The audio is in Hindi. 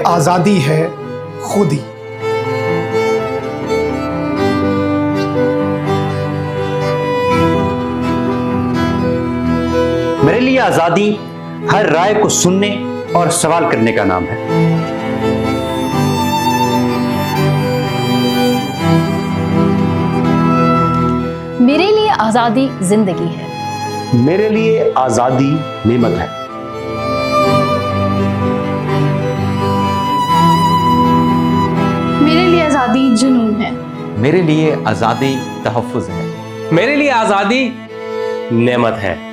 आजादी है खुद ही। मेरे लिए आजादी हर राय को सुनने और सवाल करने का नाम है। मेरे लिए आजादी जिंदगी है। मेरे लिए आजादी नेमत है। मेरे लिए आजादी जुनून है। मेरे लिए आजादी तहफ्फुज है। मेरे लिए आजादी नेमत है।